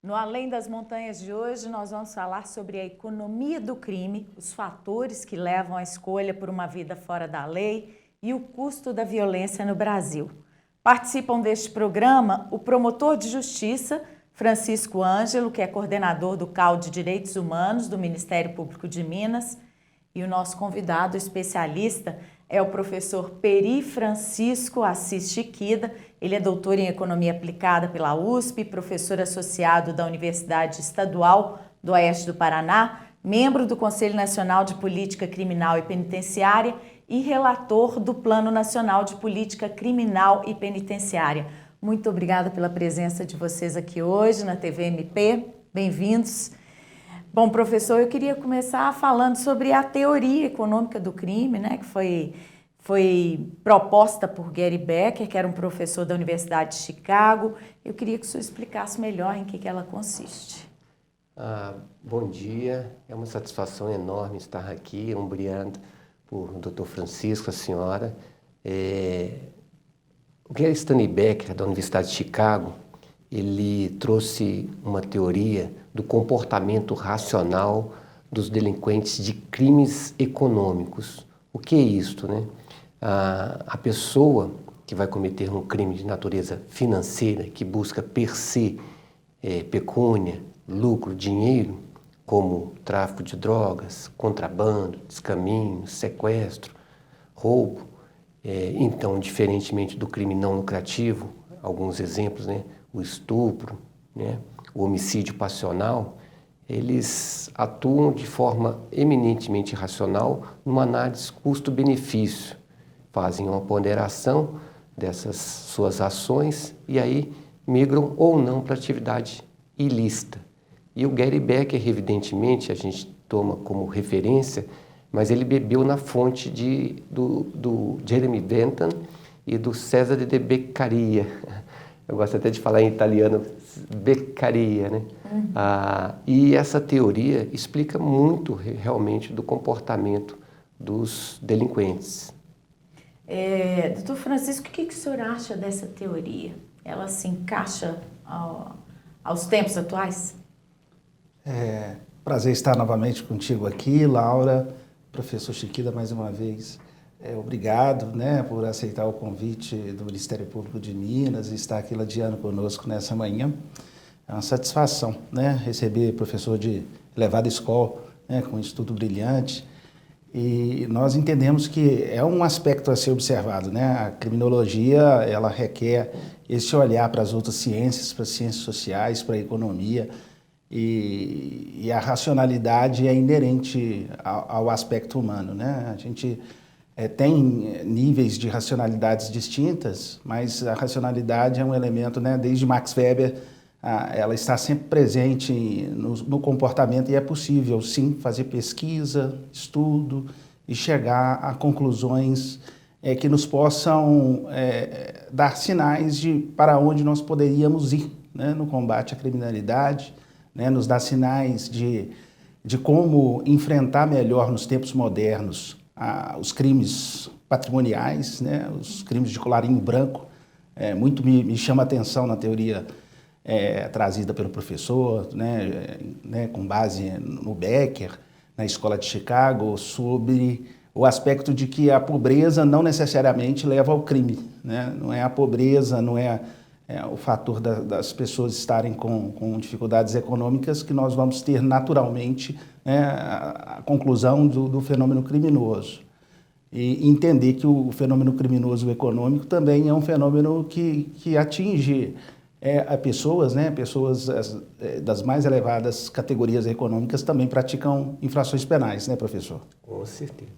No Além das Montanhas de hoje, nós vamos falar sobre a economia do crime, os fatores que levam à escolha por uma vida fora da lei e o custo da violência no Brasil. Participam deste programa o promotor de justiça, Francisco Ângelo, que é coordenador do CAU de Direitos Humanos do Ministério Público de Minas, e o nosso convidado especialista é o professor Peri Francisco Assis Chiquida. Ele é doutor em Economia Aplicada pela USP, professor associado da Universidade Estadual do Oeste do Paraná, membro do Conselho Nacional de Política Criminal e Penitenciária e relator do Plano Nacional de Política Criminal e Penitenciária. Muito obrigada pela presença de vocês aqui hoje na TV MP. Bem-vindos. Bom, professor, eu queria começar falando sobre a teoria econômica do crime, né, que foi proposta por Gary Becker, que era um professor da Universidade de Chicago. Eu queria que o senhor explicasse melhor em que ela consiste. Bom dia, é uma satisfação enorme estar aqui, obrigado por Dr. Francisco, a senhora. O Gary Stanley Becker, da Universidade de Chicago, ele trouxe uma teoria do comportamento racional dos delinquentes de crimes econômicos. O que é isto, né? A pessoa que vai cometer um crime de natureza financeira, que busca per se pecúnia, lucro, dinheiro, como tráfico de drogas, contrabando, descaminho, sequestro, roubo. Então, diferentemente do crime não lucrativo, alguns exemplos, né? O estupro, né? O homicídio passional, eles atuam de forma eminentemente racional numa análise custo-benefício, fazem uma ponderação dessas suas ações e aí migram ou não para atividade ilícita. E o Gary Becker, evidentemente, a gente toma como referência, mas ele bebeu na fonte do Jeremy Bentham e do Cesare de Beccaria. Eu gosto até de falar em italiano, Beccaria, né? E essa teoria explica muito realmente do comportamento dos delinquentes. Doutor Francisco, o que o senhor acha dessa teoria? Ela se encaixa aos tempos atuais? Prazer estar novamente contigo aqui, Laura, professor Chiquida, mais uma vez. Obrigado, né, por aceitar o convite do Ministério Público de Minas e estar aqui ladeando conosco nessa manhã. É uma satisfação, né, receber professor de elevada escola, né, com um estudo brilhante. E nós entendemos que é um aspecto a ser observado, né? A criminologia, ela requer esse olhar para as outras ciências, para as ciências sociais, para a economia. E a racionalidade é inerente ao aspecto humano, né? A gente tem níveis de racionalidades distintas, mas a racionalidade é um elemento, né, desde Max Weber, ela está sempre presente no comportamento e é possível, sim, fazer pesquisa, estudo e chegar a conclusões que nos possam dar sinais para onde nós poderíamos ir, né, no combate à criminalidade, né, nos dar sinais de como enfrentar melhor nos tempos modernos os crimes patrimoniais, né, os crimes de colarinho branco. Muito me chama a atenção na teoria trazida pelo professor, né, com base no Becker, na Escola de Chicago, sobre o aspecto de que a pobreza não necessariamente leva ao crime, né? Não é a pobreza, não é o fator das pessoas estarem com dificuldades econômicas que nós vamos ter naturalmente, né, a conclusão do fenômeno criminoso. E entender que o fenômeno criminoso econômico também é um fenômeno que atinge pessoas, né, pessoas das mais elevadas categorias econômicas também praticam infrações penais, né, professor? Com certeza.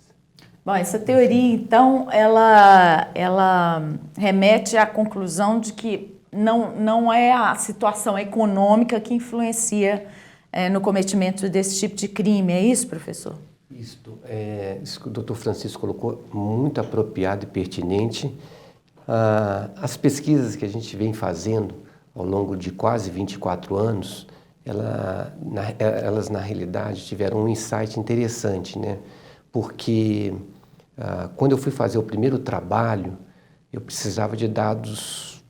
Bom, essa teoria, então, ela remete à conclusão de que não é a situação econômica que influencia no cometimento desse tipo de crime, é isso, professor? Isso que o Dr. Francisco colocou, muito apropriado e pertinente. As pesquisas que a gente vem fazendo ao longo de quase 24 anos, elas na realidade tiveram um insight interessante, né? Porque quando eu fui fazer o primeiro trabalho, eu precisava de dados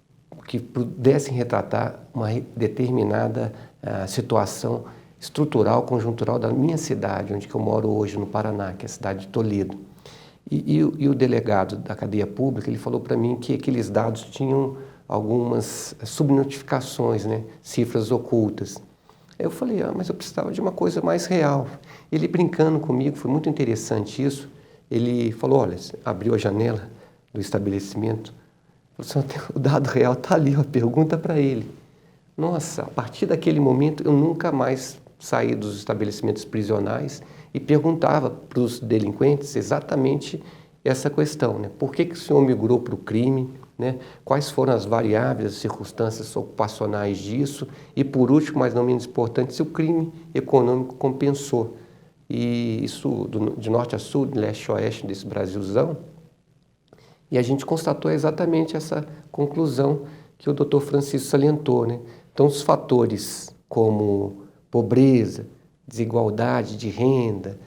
que pudessem retratar uma determinada situação estrutural, conjuntural da minha cidade, onde que eu moro hoje, no Paraná, que é a cidade de Toledo. E o delegado da cadeia pública, ele falou para mim que aqueles dados tinham algumas subnotificações, né, cifras ocultas. Aí eu falei, mas eu precisava de uma coisa mais real. Ele brincando comigo, foi muito interessante isso, ele falou, olha, abriu a janela do estabelecimento, falou assim, o dado real está ali, ó, pergunta para ele. Nossa, a partir daquele momento eu nunca mais saí dos estabelecimentos prisionais e perguntava para os delinquentes exatamente essa questão, né? Por que o senhor migrou para o crime? Né? Quais foram as variáveis, as circunstâncias ocupacionais disso? E por último, mas não menos importante, se o crime econômico compensou. E isso de norte a sul, de leste a oeste desse Brasilzão. E a gente constatou exatamente essa conclusão que o Dr. Francisco salientou, né? Então, os fatores como pobreza, desigualdade de renda,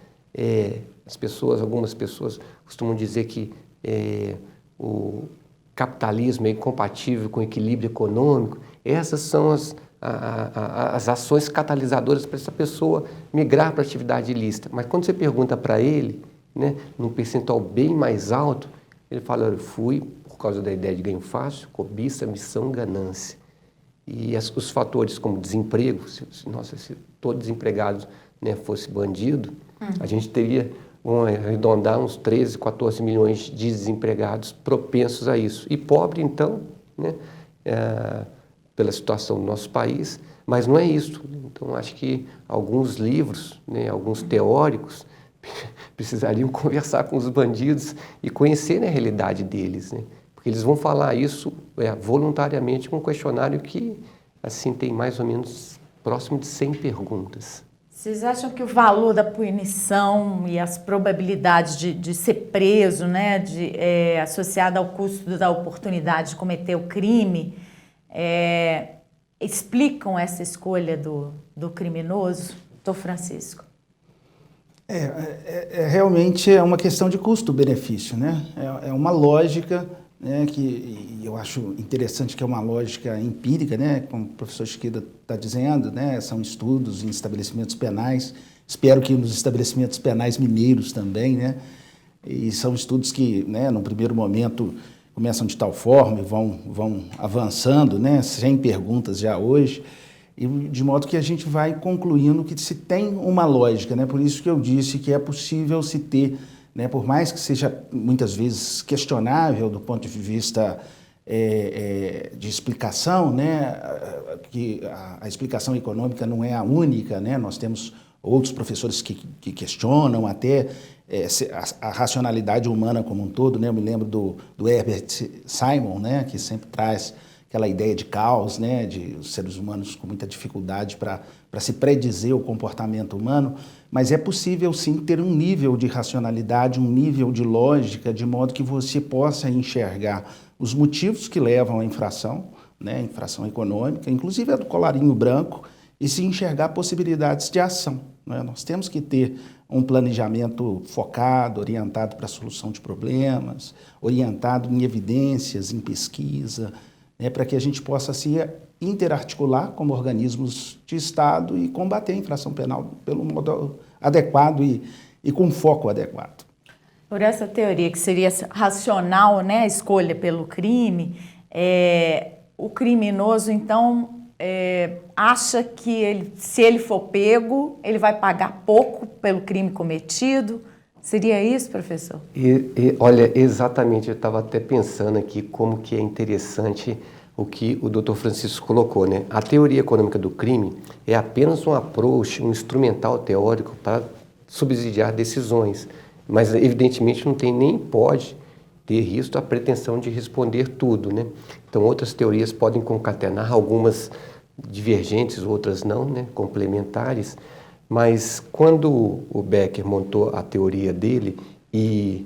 algumas pessoas costumam dizer que o capitalismo é incompatível com o equilíbrio econômico. Essas são as ações catalisadoras para essa pessoa migrar para a atividade ilícita. Mas quando você pergunta para ele, né, num percentual bem mais alto, ele fala, eu fui por causa da ideia de ganho fácil, cobiça, ambição, ganância. E os fatores como desemprego, se todo desempregado, né, fosse bandido, a gente teria, vamos arredondar, uns 13, 14 milhões de desempregados propensos a isso. E pobre, então, né, pela situação do nosso país, mas não é isso. Então, acho que alguns livros, né, alguns teóricos, precisariam conversar com os bandidos e conhecer, né, a realidade deles, né? Porque eles vão falar isso voluntariamente com um questionário que, assim, tem mais ou menos próximo de 100 perguntas. Vocês acham que o valor da punição e as probabilidades de ser preso, né, associada ao custo da oportunidade de cometer o crime, explicam essa escolha do criminoso? Doutor Francisco. Realmente é uma questão de custo-benefício, né? É uma lógica, né, que eu acho interessante, que é uma lógica empírica, né, como o professor Chiquida está dizendo, né, são estudos em estabelecimentos penais, espero que nos estabelecimentos penais mineiros também, né, e são estudos que, né, no primeiro momento começam de tal forma e vão avançando, né, 100 perguntas já hoje, e de modo que a gente vai concluindo que se tem uma lógica, né, por isso que eu disse que é possível se ter, né, por mais que seja muitas vezes questionável do ponto de vista de explicação, né, que a explicação econômica não é a única, né, nós temos outros professores que questionam até a racionalidade humana como um todo, né, eu me lembro do Herbert Simon, né, que sempre traz aquela ideia de caos, né, de os seres humanos com muita dificuldade para se predizer o comportamento humano, mas é possível sim ter um nível de racionalidade, um nível de lógica, de modo que você possa enxergar os motivos que levam à infração, né, infração econômica, inclusive a do colarinho branco, e se enxergar possibilidades de ação, né? Nós temos que ter um planejamento focado, orientado para a solução de problemas, orientado em evidências, em pesquisa, para que a gente possa se interarticular como organismos de Estado e combater a infração penal pelo modo adequado e com foco adequado. Por essa teoria que seria racional, né, a escolha pelo crime, o criminoso, então, acha que se ele for pego, ele vai pagar pouco pelo crime cometido? Seria isso, professor? Olha, exatamente, eu estava até pensando aqui como que é interessante o que o Dr. Francisco colocou, né? A teoria econômica do crime é apenas um approach, um instrumental teórico para subsidiar decisões, mas evidentemente não tem nem pode ter risco a pretensão de responder tudo, né? Então outras teorias podem concatenar, algumas divergentes, outras não, né? Complementares. Mas quando o Becker montou a teoria dele e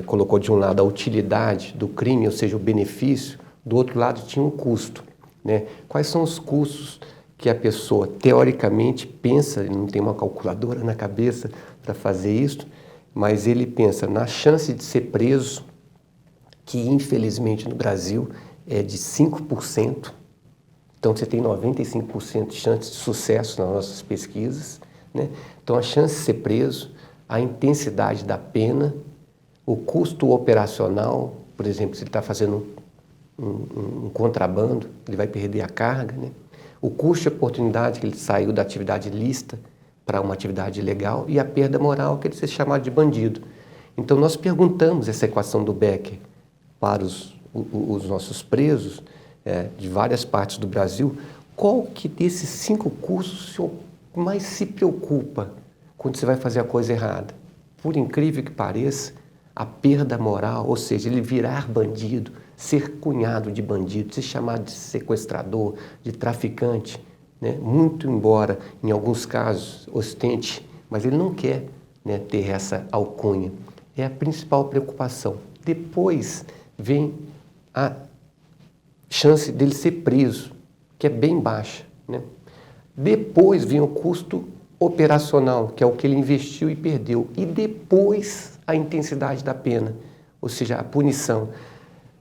colocou de um lado a utilidade do crime, ou seja, o benefício, do outro lado tinha um custo, né? Quais são os custos que a pessoa teoricamente pensa, ele não tem uma calculadora na cabeça para fazer isso, mas ele pensa na chance de ser preso, que infelizmente no Brasil é de 5%. Então, você tem 95% de chance de sucesso nas nossas pesquisas, né? Então, a chance de ser preso, a intensidade da pena, o custo operacional, por exemplo, se ele está fazendo um contrabando, ele vai perder a carga, né? O custo de oportunidade que ele saiu da atividade ilícita para uma atividade ilegal e a perda moral que ele ser chamado de bandido. Então, nós perguntamos essa equação do Becker para os nossos presos de várias partes do Brasil, qual que desses 5 custos o senhor mais se preocupa quando você vai fazer a coisa errada? Por incrível que pareça, a perda moral, ou seja, ele virar bandido, ser cunhado de bandido, ser chamado de sequestrador, de traficante, né? Muito embora, em alguns casos, ostente, mas ele não quer, né, ter essa alcunha. É a principal preocupação. Depois vem a chance dele ser preso, que é bem baixa, né? Depois vem o custo operacional, que é o que ele investiu e perdeu. E depois a intensidade da pena, ou seja, a punição.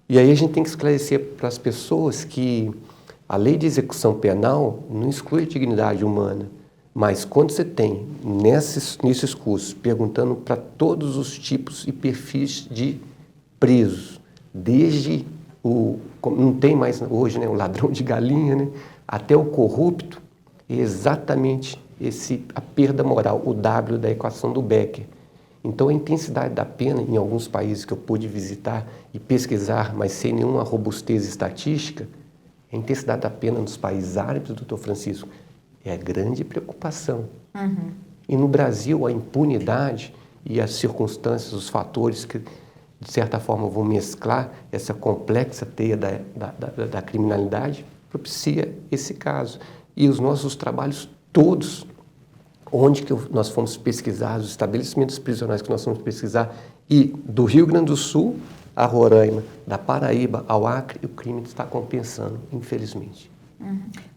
E aí a gente tem que esclarecer para as pessoas que a lei de execução penal não exclui a dignidade humana, mas quando você tem nesses cursos perguntando para todos os tipos e perfis de presos, desde não tem mais hoje, né, o ladrão de galinha, né, até o corrupto, é exatamente a perda moral, o W da equação do Becker. Então, a intensidade da pena, em alguns países que eu pude visitar e pesquisar, mas sem nenhuma robustez estatística, a intensidade da pena nos países árabes, doutor Francisco, é a grande preocupação. Uhum. E no Brasil, a impunidade e as circunstâncias, os fatores que, de certa forma, vão mesclar essa complexa teia da criminalidade, propicia esse caso. E os nossos trabalhos todos, onde que nós fomos pesquisar, os estabelecimentos prisionais que nós fomos pesquisar, e do Rio Grande do Sul a Roraima, da Paraíba ao Acre, o crime está compensando, infelizmente.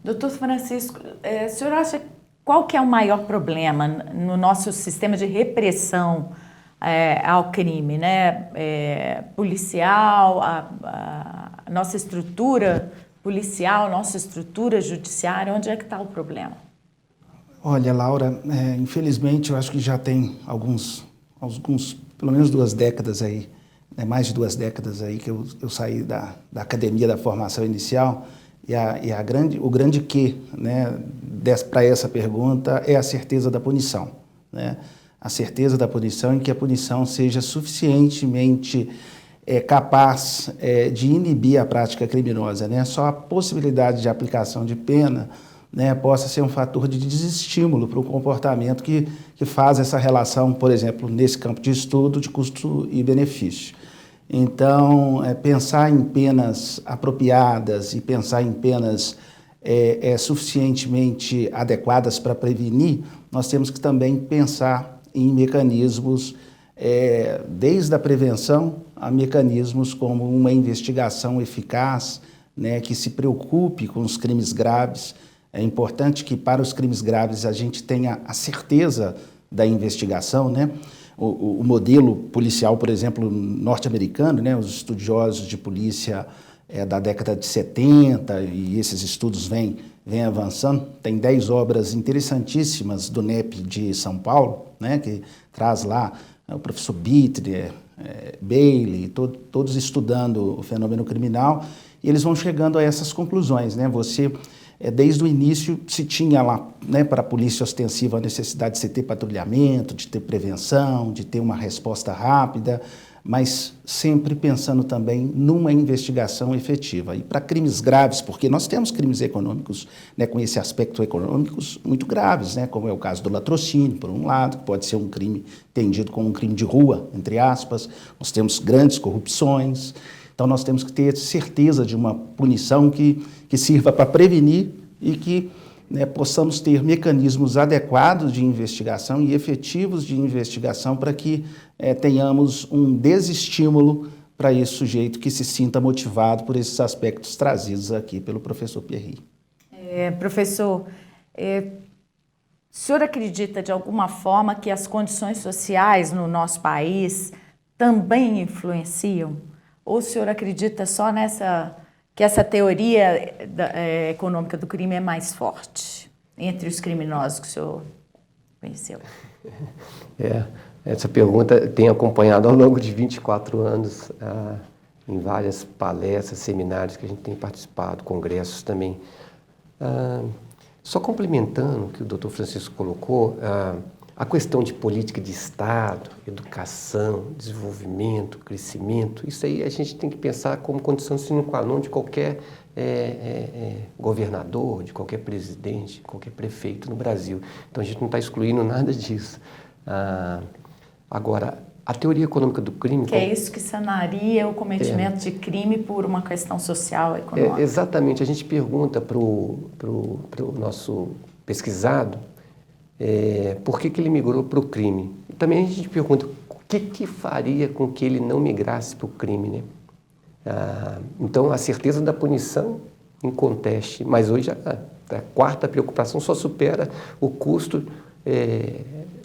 Doutor Francisco, o senhor acha qual que é o maior problema no nosso sistema de repressão ao crime, né? Policial, a nossa estrutura policial, nossa estrutura judiciária, onde é que está o problema? Olha, Laura, infelizmente eu acho que já tem alguns, pelo menos 2 décadas aí, né, mais de 2 décadas aí que eu saí da academia da formação inicial e o grande quê, né, para essa pergunta é a certeza da punição, né? A certeza da punição em que a punição seja suficientemente capaz de inibir a prática criminosa, né? Só a possibilidade de aplicação de pena, né, possa ser um fator de desestímulo para o comportamento que faz essa relação, por exemplo, nesse campo de estudo, de custo e benefício. Então, pensar em penas apropriadas e pensar em penas suficientemente adequadas para prevenir, nós temos que também pensar em mecanismos, desde a prevenção a mecanismos como uma investigação eficaz, né, que se preocupe com os crimes graves. É importante que para os crimes graves a gente tenha a certeza da investigação, né? O modelo policial, por exemplo, norte-americano, né? Os estudiosos de polícia da década de 70, e esses estudos vêm avançando. Tem 10 obras interessantíssimas do NEP de São Paulo, né? Que traz lá o professor Bitter, Bailey, todos estudando o fenômeno criminal, e eles vão chegando a essas conclusões, né? Desde o início se tinha lá, né, para a polícia ostensiva a necessidade de se ter patrulhamento, de ter prevenção, de ter uma resposta rápida, mas sempre pensando também numa investigação efetiva. E para crimes graves, porque nós temos crimes econômicos, né, com esse aspecto econômicos muito graves, né, como é o caso do latrocínio, por um lado, que pode ser um crime entendido como um crime de rua, entre aspas. Nós temos grandes corrupções. Então, nós temos que ter certeza de uma punição que sirva para prevenir e que, né, possamos ter mecanismos adequados de investigação e efetivos de investigação para que tenhamos um desestímulo para esse sujeito que se sinta motivado por esses aspectos trazidos aqui pelo professor Pierri. Professor, o senhor acredita de alguma forma que as condições sociais no nosso país também influenciam? Ou o senhor acredita só nessa que essa teoria econômica do crime é mais forte entre os criminosos que o senhor conheceu? Essa pergunta tem acompanhado ao longo de 24 anos, em várias palestras, seminários que a gente tem participado, congressos também. Só complementando o que o Dr. Francisco colocou, a questão de política de Estado, educação, desenvolvimento, crescimento, isso aí a gente tem que pensar como condição sine qua non de qualquer governador, de qualquer presidente, qualquer prefeito no Brasil. Então a gente não está excluindo nada disso. Agora, a teoria econômica do crime... Que é isso que sanaria o cometimento de crime por uma questão social, econômica. Exatamente. A gente pergunta para o nosso pesquisado por que ele migrou para o crime. E também a gente pergunta o que faria com que ele não migrasse para o crime, né? Então, a certeza da punição inconteste, mas hoje a quarta preocupação só supera o custo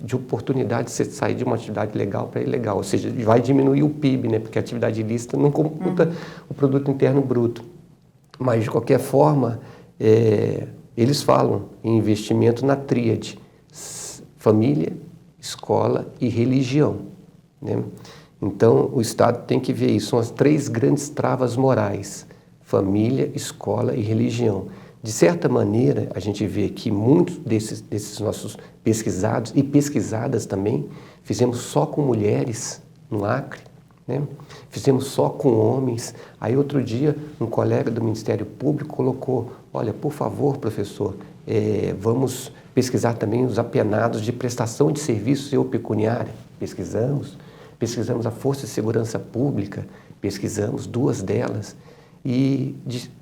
de oportunidade de você sair de uma atividade legal para ilegal, ou seja, vai diminuir o PIB, né? Porque a atividade ilícita não computa o produto interno bruto. Mas, de qualquer forma, eles falam em investimento na tríade: família, escola e religião, né? Então, o Estado tem que ver isso. São as três grandes travas morais: família, escola e religião. De certa maneira, a gente vê que muitos desses nossos pesquisados e pesquisadas também, fizemos só com mulheres no Acre, né? Fizemos só com homens. Aí, outro dia, um colega do Ministério Público colocou: olha, por favor, professor, vamos pesquisar também os apenados de prestação de serviços ou pecuniária. Pesquisamos a Força de Segurança Pública, pesquisamos duas delas, e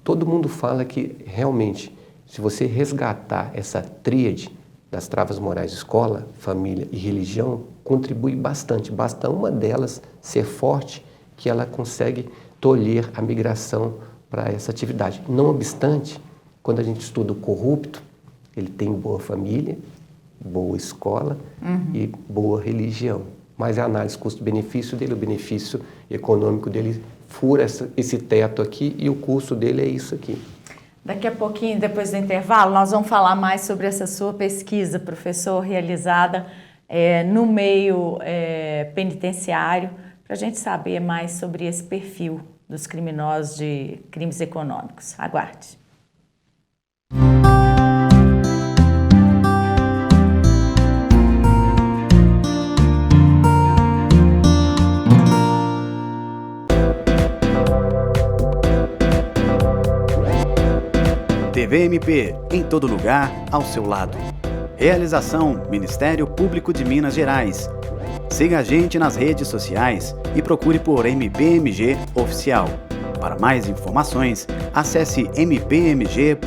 todo mundo fala que realmente, se você resgatar essa tríade das travas morais, escola, família e religião, contribui bastante. Basta uma delas ser forte que ela consegue tolher a migração para essa atividade. Não obstante, quando a gente estuda o corrupto, ele tem boa família, boa escola e boa religião. Mas a análise custo-benefício dele, o benefício econômico dele fura esse teto aqui e o custo dele é isso aqui. Daqui a pouquinho, depois do intervalo, nós vamos falar mais sobre essa sua pesquisa, professor, realizada no meio penitenciário, para a gente saber mais sobre esse perfil dos criminosos de crimes econômicos. Aguarde. TV MP, em todo lugar, ao seu lado. Realização Ministério Público de Minas Gerais. Siga a gente nas redes sociais e procure por MPMG Oficial. Para mais informações, acesse mpmg.mp.br.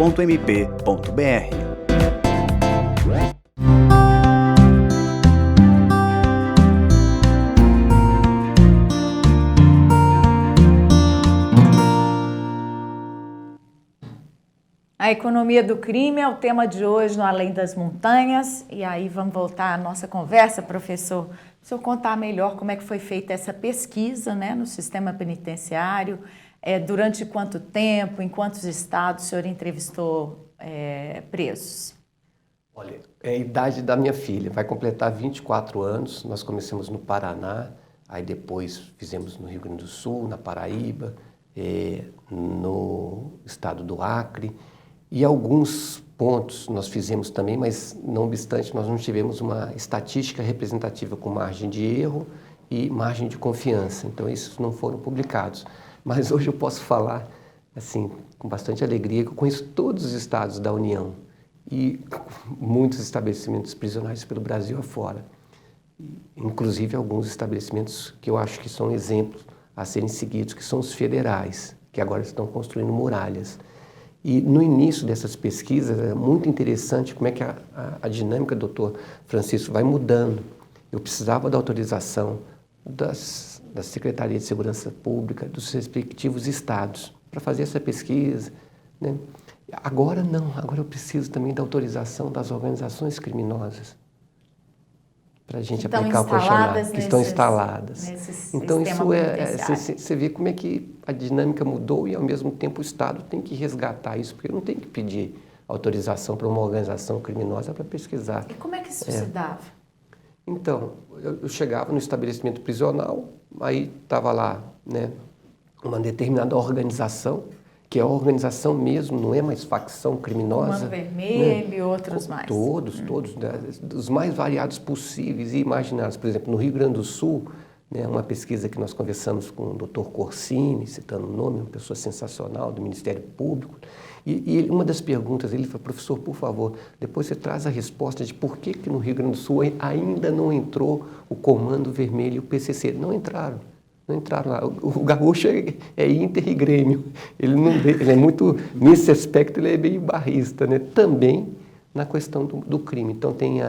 A economia do crime é o tema de hoje no Além das Montanhas. E aí vamos voltar à nossa conversa, professor. O senhor contar melhor como é que foi feita essa pesquisa, né, no sistema penitenciário, durante quanto tempo, em quantos estados o senhor entrevistou presos? Olha, é a idade da minha filha, vai completar 24 anos, nós começamos no Paraná, aí depois fizemos no Rio Grande do Sul, na Paraíba, no estado do Acre, e alguns pontos nós fizemos também, mas não obstante nós não tivemos uma estatística representativa com margem de erro e margem de confiança, então esses não foram publicados. Mas hoje eu posso falar, assim, com bastante alegria, que eu conheço todos os estados da União e muitos estabelecimentos prisionais pelo Brasil afora, inclusive alguns estabelecimentos que eu acho que são exemplos a serem seguidos, que são os federais, que agora estão construindo muralhas. E no início dessas pesquisas é muito interessante como é que a dinâmica do Dr. Francisco vai mudando. Eu precisava da autorização da Secretaria de Segurança Pública, dos respectivos estados, para fazer essa pesquisa, né? Agora não, agora eu preciso também da autorização das organizações criminosas. para a gente aplicar o questionário, que estão instaladas. Então isso você vê como é que a dinâmica mudou e ao mesmo tempo o Estado tem que resgatar isso, porque não tem que pedir autorização para uma organização criminosa para pesquisar. E como é que isso se dava? Então, eu chegava no estabelecimento prisional, aí estava lá, né, uma determinada organização, que é a organização mesmo, não é mais facção criminosa. Comando Vermelho, né? E outros mais. Todos, né, dos mais variados possíveis e imaginários. Por exemplo, no Rio Grande do Sul, né, uma pesquisa que nós conversamos com o Dr. Corsini, citando o nome, uma pessoa sensacional do Ministério Público, e uma das perguntas, ele falou, professor, por favor, depois você traz a resposta de por que no Rio Grande do Sul ainda não entrou o Comando Vermelho e o PCC. Não entraram lá. O gaúcho é Inter e Grêmio. Ele é muito, nesse aspecto, ele é meio barrista, né? Também na questão do crime. Então tem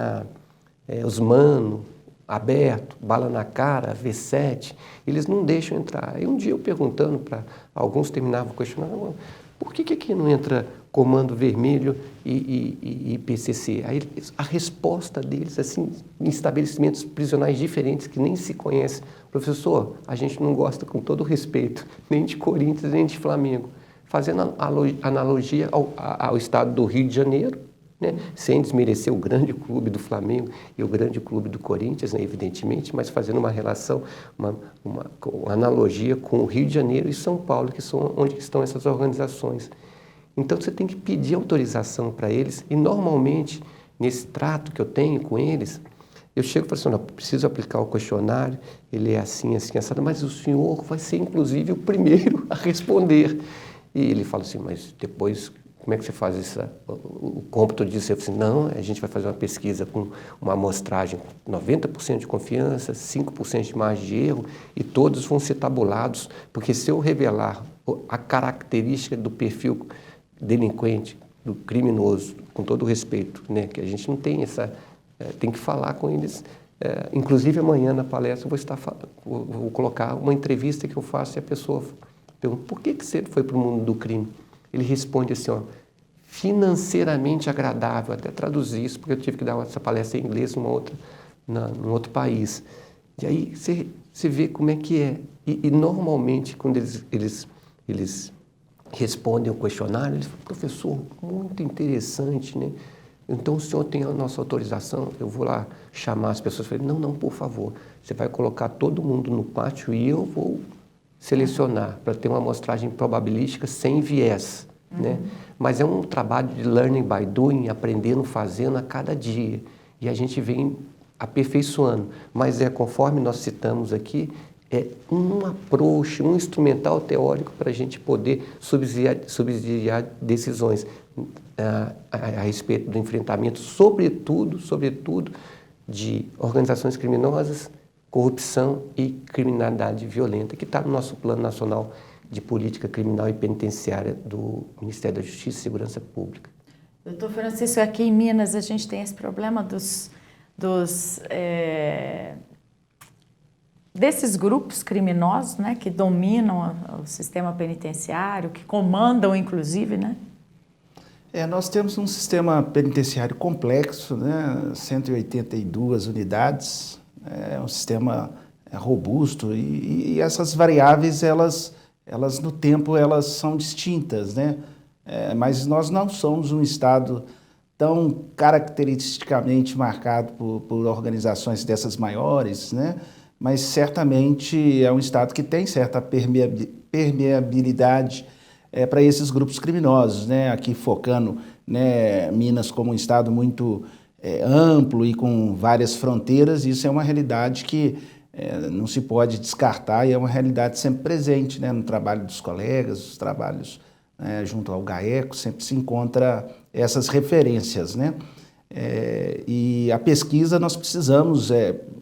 os Mano, Aberto, Bala na Cara, V7, eles não deixam entrar. Aí um dia eu perguntando para alguns, terminavam o questionário, por que aqui não entra Comando Vermelho e PCC? Aí a resposta deles, assim, em estabelecimentos prisionais diferentes que nem se conhecem, professor, a gente não gosta, com todo respeito, nem de Corinthians, nem de Flamengo. Fazendo analogia ao estado do Rio de Janeiro, né? Sem desmerecer o grande clube do Flamengo e o grande clube do Corinthians, né, evidentemente, mas fazendo uma relação, uma analogia com o Rio de Janeiro e São Paulo, que são onde estão essas organizações. Então você tem que pedir autorização para eles e normalmente, nesse trato que eu tenho com eles, eu chego e falo assim, não, preciso aplicar o questionário, ele é assim, assado, mas o senhor vai ser inclusive o primeiro a responder. E ele fala assim, mas depois, como é que você faz isso? O cômputo disso? Eu falei assim, não, a gente vai fazer uma pesquisa com uma amostragem 90% de confiança, 5% de margem de erro e todos vão ser tabulados, porque se eu revelar a característica do perfil delinquente, do criminoso, com todo o respeito, né, que a gente não tem tem que falar com eles. Inclusive amanhã na palestra vou colocar uma entrevista que eu faço e a pessoa pergunta, por que você foi para o mundo do crime? Ele responde assim, financeiramente agradável, até traduzir isso, porque eu tive que dar essa palestra em inglês num outro país. E aí você vê como é que é. E normalmente, quando eles respondem ao questionário, eles falam, professor, muito interessante, né? Então o senhor tem a nossa autorização, eu vou lá chamar as pessoas, falei, não, por favor, você vai colocar todo mundo no pátio e eu vou selecionar para ter uma amostragem probabilística sem viés, né? Mas é um trabalho de learning by doing, aprendendo, fazendo a cada dia, e a gente vem aperfeiçoando, mas conforme nós citamos aqui, é um approach, um instrumental teórico para a gente poder subsidiar decisões a respeito do enfrentamento, sobretudo, de organizações criminosas, corrupção e criminalidade violenta, que está no nosso Plano Nacional de Política Criminal e Penitenciária do Ministério da Justiça e Segurança Pública. Doutor Francisco, aqui em Minas a gente tem esse problema desses grupos criminosos, né, que dominam o sistema penitenciário, que comandam, inclusive, né? Nós temos um sistema penitenciário complexo, né, 182 unidades, é um sistema robusto e essas variáveis, elas no tempo, elas são distintas, né? Mas nós não somos um estado tão caracteristicamente marcado por organizações dessas maiores, né? Mas certamente é um estado que tem certa permeabilidade para esses grupos criminosos, né? Aqui focando, né, Minas como um estado muito amplo e com várias fronteiras, isso é uma realidade que não se pode descartar e é uma realidade sempre presente, né, no trabalho dos colegas, os trabalhos junto ao GAECO, sempre se encontra essas referências, né? E a pesquisa nós precisamos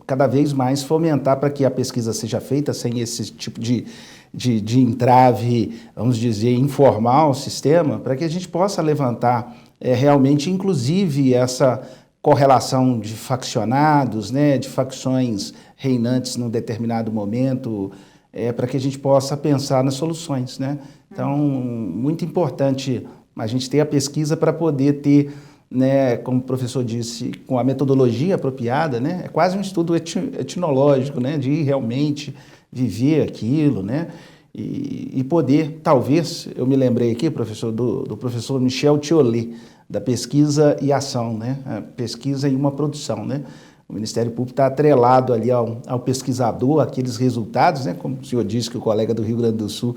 cada vez mais fomentar para que a pesquisa seja feita sem esse tipo de entrave, vamos dizer, informal ao sistema, para que a gente possa levantar realmente, inclusive, essa correlação de faccionados, né, de facções reinantes num determinado momento, para que a gente possa pensar nas soluções, né? Então, muito importante a gente ter a pesquisa para poder ter né, como o professor disse, com a metodologia apropriada, né, é quase um estudo etnológico, né, de realmente viver aquilo, né, e poder, talvez, eu me lembrei aqui, professor, do professor Michel Thiollet, da pesquisa e ação, né, a pesquisa e uma produção, né. O Ministério Público está atrelado ali ao pesquisador, aqueles resultados, né, como o senhor disse que o colega do Rio Grande do Sul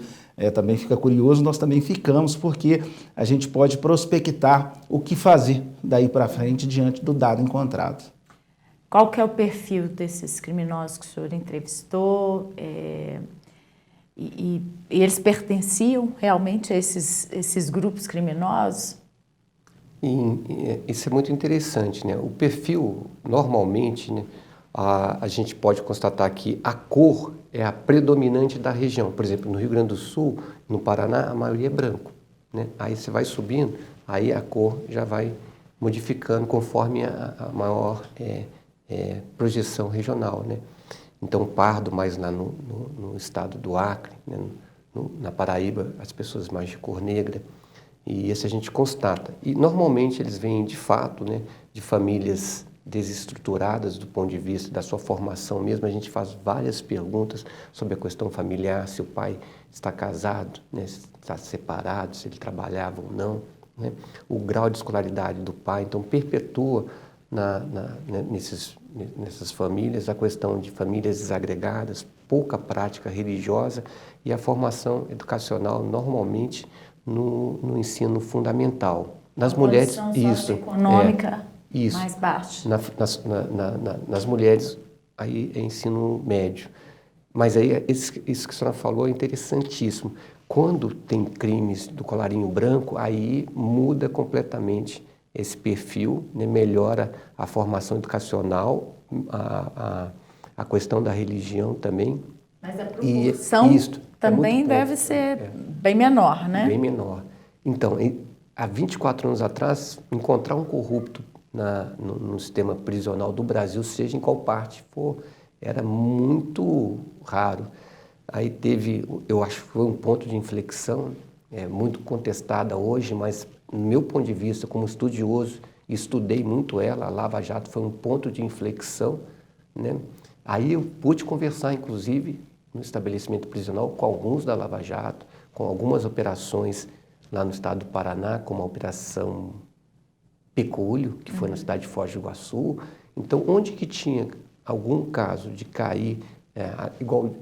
também fica curioso, nós também ficamos, porque a gente pode prospectar o que fazer daí para frente diante do dado encontrado. Qual que é o perfil desses criminosos que o senhor entrevistou? E eles pertenciam realmente a esses grupos criminosos? Isso é muito interessante, né? O perfil, normalmente, né, a gente pode constatar que a cor é a predominante da região. Por exemplo, no Rio Grande do Sul, no Paraná, a maioria é branco, né? Aí você vai subindo, aí a cor já vai modificando conforme a maior projeção regional, né? Então, pardo mais lá no estado do Acre, né? Na Paraíba, as pessoas mais de cor negra. E esse a gente constata. E normalmente eles vêm de fato, né, de famílias desestruturadas do ponto de vista da sua formação mesmo. A gente faz várias perguntas sobre a questão familiar, se o pai está casado, né, se está separado, se ele trabalhava ou não, né, o grau de escolaridade do pai. Então perpetua nessas famílias a questão de famílias desagregadas, pouca prática religiosa e a formação educacional normalmente no ensino fundamental. Nas mulheres, isso, socioeconômica mais baixa. Nas mulheres, aí é ensino médio. Mas aí, isso que a senhora falou é interessantíssimo. Quando tem crimes do colarinho branco, aí muda completamente esse perfil, né? Melhora a formação educacional, a questão da religião também. Mas a proporção também deve ser bem menor, né? Bem menor. Então, há 24 anos atrás, encontrar um corrupto no sistema prisional do Brasil, seja em qual parte for, era muito raro. Aí teve, eu acho que foi um ponto de inflexão, muito contestada hoje, mas no meu ponto de vista, como estudioso, estudei muito ela, a Lava Jato foi um ponto de inflexão, né? Aí eu pude conversar, inclusive, no estabelecimento prisional com alguns da Lava Jato, com algumas operações lá no estado do Paraná, como a Operação Peculho, que foi na cidade de Foz do Iguaçu. Então, onde que tinha algum caso de cair, igual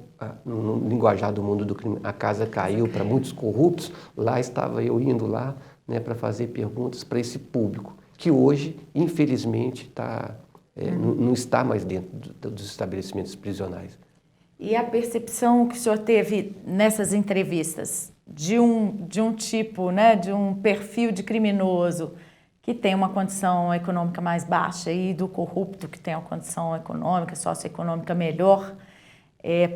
no linguajar do mundo do crime, a casa caiu para muitos corruptos, lá estava eu indo lá, né, para fazer perguntas para esse público, que hoje, infelizmente, não está mais dentro dos estabelecimentos prisionais. E a percepção que o senhor teve nessas entrevistas de um tipo, né, de um perfil de criminoso que tem uma condição econômica mais baixa e do corrupto que tem uma condição econômica, socioeconômica melhor,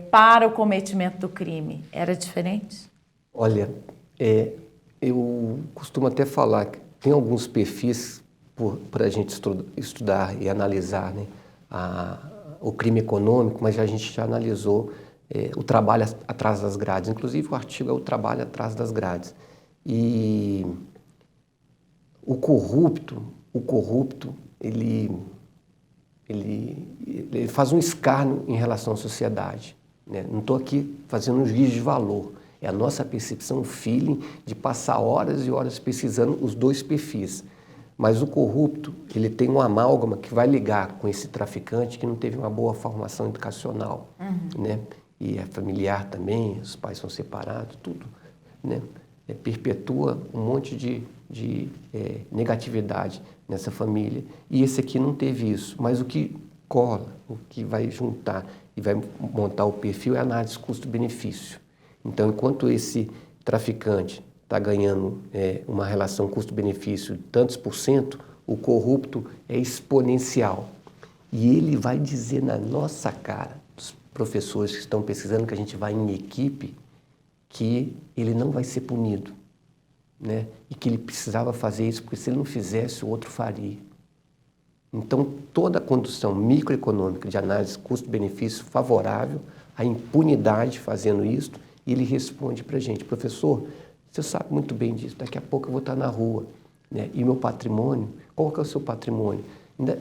para o cometimento do crime, era diferente? Olha, eu costumo até falar que tem alguns perfis para a gente estudar e analisar, né, o crime econômico, mas a gente já analisou o trabalho atrás das grades. Inclusive, o artigo é o trabalho atrás das grades. E o corrupto ele faz um escárnio em relação à sociedade, né? Não estou aqui fazendo um juízo de valor. É a nossa percepção, o feeling de passar horas e horas pesquisando os dois perfis. Mas o corrupto, ele tem uma amálgama que vai ligar com esse traficante que não teve uma boa formação educacional, né? E é familiar também, os pais são separados, tudo, né? Perpetua um monte de negatividade nessa família. E esse aqui não teve isso. Mas o que cola, o que vai juntar e vai montar o perfil é a análise custo-benefício. Então, enquanto esse traficante está ganhando uma relação custo-benefício de tantos por cento, o corrupto é exponencial. E ele vai dizer na nossa cara, os professores que estão pesquisando, que a gente vai em equipe, que ele não vai ser punido, né? E que ele precisava fazer isso, porque se ele não fizesse, o outro faria. Então, toda a condução microeconômica de análise custo-benefício favorável, a impunidade fazendo isso, e ele responde para a gente: professor, você sabe muito bem disso, daqui a pouco eu vou estar na rua, né? E meu patrimônio, qual que é o seu patrimônio? Ainda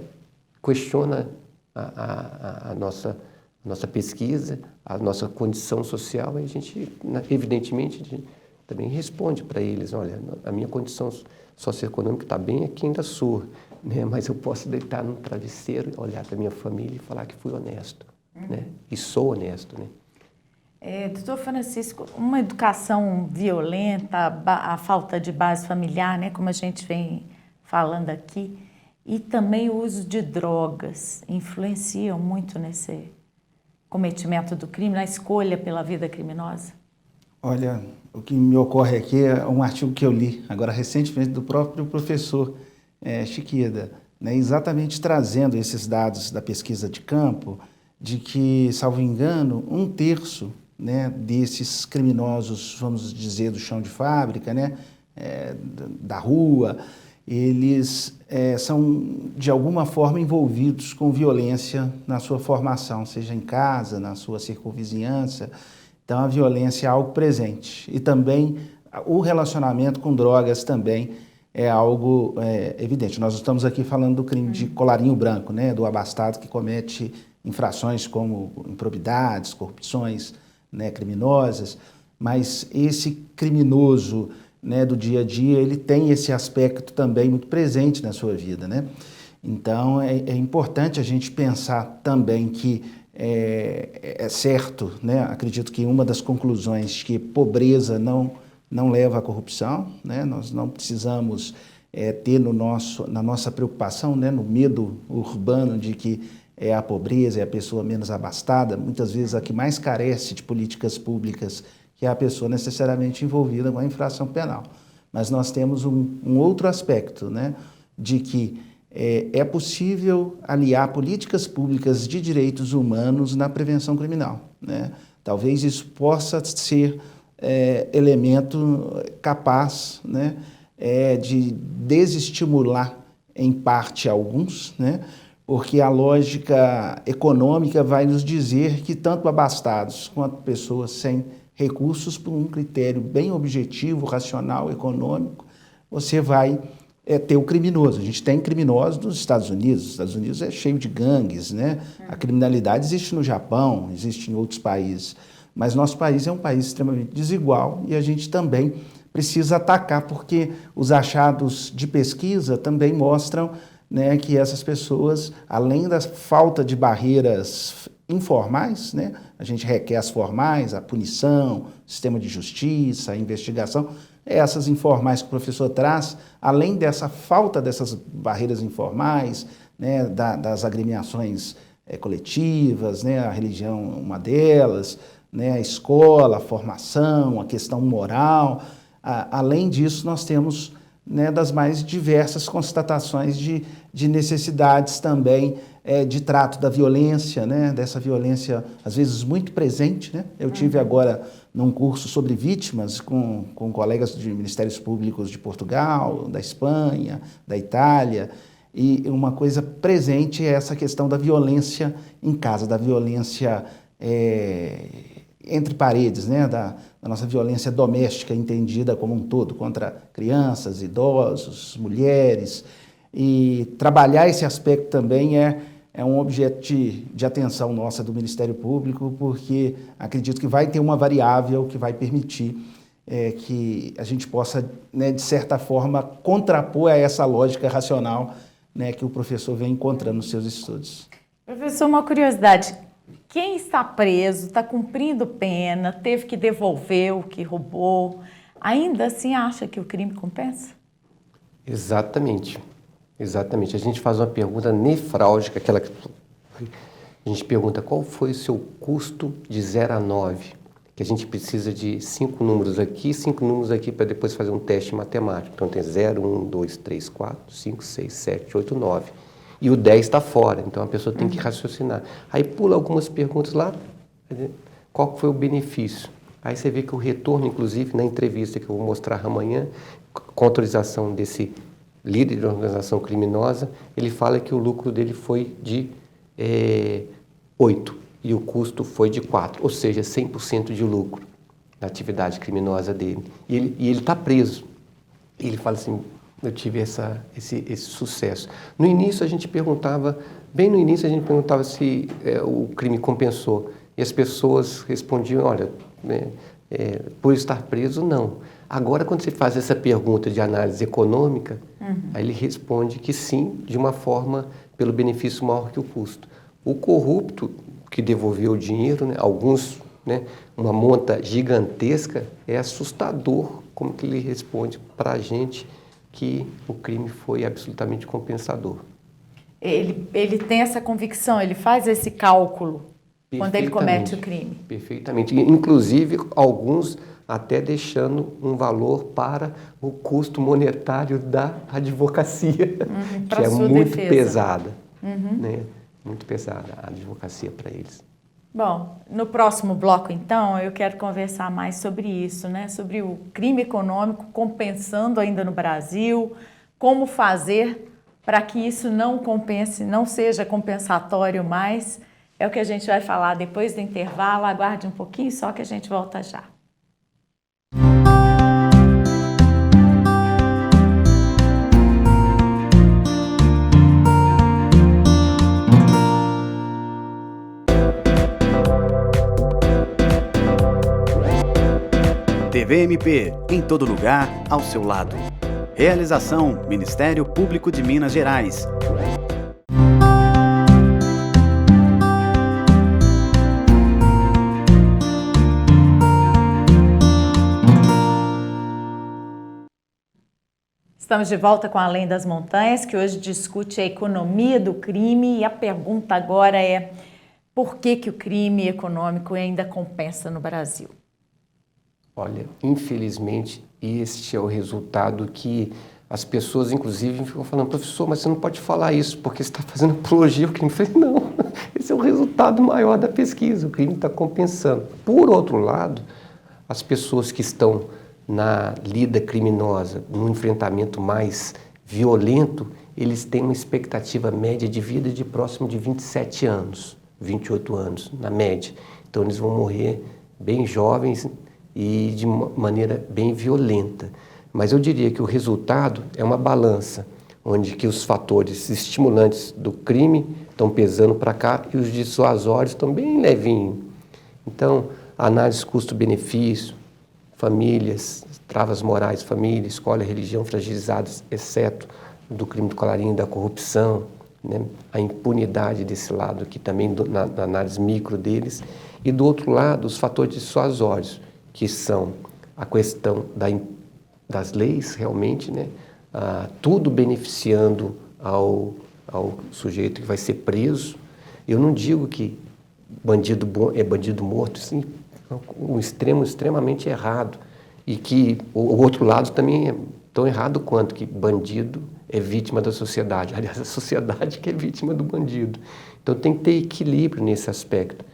questiona a nossa pesquisa, a nossa condição social, e a gente, evidentemente, também responde para eles, olha, a minha condição socioeconômica está bem aqui ainda sua, né? Mas eu posso deitar num travesseiro, olhar para a minha família e falar que fui honesto, né? E sou honesto, né? Doutor Francisco, uma educação violenta, a falta de base familiar, né, como a gente vem falando aqui, e também o uso de drogas influenciam muito nesse cometimento do crime, na escolha pela vida criminosa? Olha, o que me ocorre aqui é um artigo que eu li, agora recentemente, do próprio professor Chiquida, né, exatamente trazendo esses dados da pesquisa de campo, de que, salvo engano, 1/3, né, desses criminosos, vamos dizer, do chão de fábrica, né, da rua, eles são, de alguma forma, envolvidos com violência na sua formação, seja em casa, na sua circunvizinhança. Então, a violência é algo presente. E também o relacionamento com drogas também é algo evidente. Nós estamos aqui falando do crime de colarinho branco, né, do abastado que comete infrações como improbidades, corrupções, né, criminosas, mas esse criminoso, né, do dia a dia, ele tem esse aspecto também muito presente na sua vida, né? Então, é importante a gente pensar também que é certo, né? Acredito que uma das conclusões que pobreza não leva à corrupção, né? Nós não precisamos ter na nossa preocupação, né, no medo urbano de que é a pobreza, é a pessoa menos abastada, muitas vezes a que mais carece de políticas públicas, que é a pessoa necessariamente envolvida com a infração penal. Mas nós temos um outro aspecto, né, de que é possível aliar políticas públicas de direitos humanos na prevenção criminal, né? Talvez isso possa ser elemento capaz, né, de desestimular em parte alguns, né? Porque a lógica econômica vai nos dizer que tanto abastados quanto pessoas sem recursos, por um critério bem objetivo, racional, econômico, você vai ter o criminoso. A gente tem criminosos nos Estados Unidos. Os Estados Unidos é cheio de gangues, né? A criminalidade existe no Japão, existe em outros países. Mas nosso país é um país extremamente desigual e a gente também precisa atacar, porque os achados de pesquisa também mostram, né, que essas pessoas, além da falta de barreiras informais, né, a gente requer as formais, a punição, o sistema de justiça, a investigação, essas informais que o professor traz, além dessa falta dessas barreiras informais, né, das agremiações coletivas, né, a religião uma delas, né, a escola, a formação, a questão moral. Além disso, nós temos, né, das mais diversas constatações de necessidades também de trato da violência, né, dessa violência às vezes muito presente, né? Eu tive agora num curso sobre vítimas com colegas de ministérios públicos de Portugal, da Espanha, da Itália, e uma coisa presente é essa questão da violência em casa, da violência entre paredes, né, da nossa violência doméstica entendida como um todo, contra crianças, idosos, mulheres. E trabalhar esse aspecto também é um objeto de atenção nossa do Ministério Público, porque acredito que vai ter uma variável que vai permitir que a gente possa, né, de certa forma, contrapor a essa lógica racional, né, que o professor vem encontrando nos seus estudos. Professor, uma curiosidade. Quem está preso, está cumprindo pena, teve que devolver o que roubou, ainda assim acha que o crime compensa? Exatamente. Exatamente. A gente faz uma pergunta nefrálgica, aquela que a gente pergunta qual foi o seu custo de 0 a 9, que a gente precisa de 5 números aqui, 5 números aqui para depois fazer um teste matemático. Então tem 0, 1, 2, 3, 4, 5, 6, 7, 8, 9. E o 10 está fora, então a pessoa tem que raciocinar. Aí pula algumas perguntas lá, qual foi o benefício? Aí você vê que o retorno, inclusive, na entrevista que eu vou mostrar amanhã, com autorização desse líder de organização criminosa, ele fala que o lucro dele foi de 8 e o custo foi de 4, ou seja, 100% de lucro na atividade criminosa dele. E ele está preso. Ele fala assim, eu tive esse sucesso. No início a gente perguntava, bem no início a gente perguntava se o crime compensou. E as pessoas respondiam, olha, por estar preso, não. Agora, quando você faz essa pergunta de análise econômica, aí ele responde que sim, de uma forma pelo benefício maior que o custo. O corrupto que devolveu o dinheiro, né, alguns, né, uma monta gigantesca, é assustador como que ele responde para a gente que o crime foi absolutamente compensador. Ele tem essa convicção, ele faz esse cálculo quando ele comete o crime. Perfeitamente. Inclusive, alguns até deixando um valor para o custo monetário da advocacia, que é muito pesada. Né? Muito pesada a advocacia para eles. Bom, no próximo bloco, então, eu quero conversar mais sobre isso, né? Sobre o crime econômico compensando ainda no Brasil, como fazer para que isso não compense, não seja compensatório mais. É o que a gente vai falar depois do intervalo. Aguarde um pouquinho, só que a gente volta já. TVMP, em todo lugar, ao seu lado. Realização: Ministério Público de Minas Gerais. Estamos de volta com Além das Montanhas, que hoje discute a economia do crime, e a pergunta agora é: por que o crime econômico ainda compensa no Brasil? Olha, infelizmente, este é o resultado que as pessoas, inclusive, ficam falando, professor, mas você não pode falar isso, porque você está fazendo apologia ao crime. Eu falei, não, esse é o resultado maior da pesquisa, o crime está compensando. Por outro lado, as pessoas que estão na lida criminosa, num enfrentamento mais violento, eles têm uma expectativa média de vida de próximo de 27 anos, 28 anos, na média. Então, eles vão morrer bem jovens e de uma maneira bem violenta. Mas eu diria que o resultado é uma balança, onde que os fatores estimulantes do crime estão pesando para cá e os dissuasórios estão bem levinhos. Então, a análise custo-benefício, famílias, travas morais, família, escola, religião fragilizadas, exceto do crime do colarinho, da corrupção, né? A impunidade desse lado aqui também, na análise micro deles. E do outro lado, os fatores dissuasórios, que são a questão das leis, realmente, né? Tudo beneficiando ao sujeito que vai ser preso. Eu não digo que bandido bom é bandido morto, sim, um extremo extremamente errado. E que o outro lado também é tão errado quanto que bandido é vítima da sociedade. Aliás, a sociedade que é vítima do bandido. Então tem que ter equilíbrio nesse aspecto.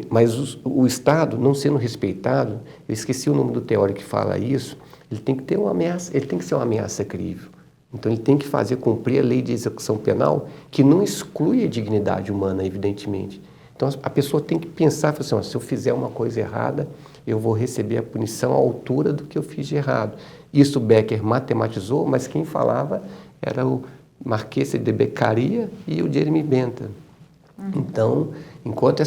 Mas o Estado, não sendo respeitado, eu esqueci o nome do teórico que fala isso, ele tem que ter uma ameaça, ele tem que ser uma ameaça crível. Então ele tem que fazer cumprir a lei de execução penal, que não exclui a dignidade humana, evidentemente. Então a pessoa tem que pensar, assim, ó, se eu fizer uma coisa errada, eu vou receber a punição à altura do que eu fiz de errado. Isso Becker matematizou, mas quem falava era o Marquês de Beccaria e o Jeremy Bentham. Então, enquanto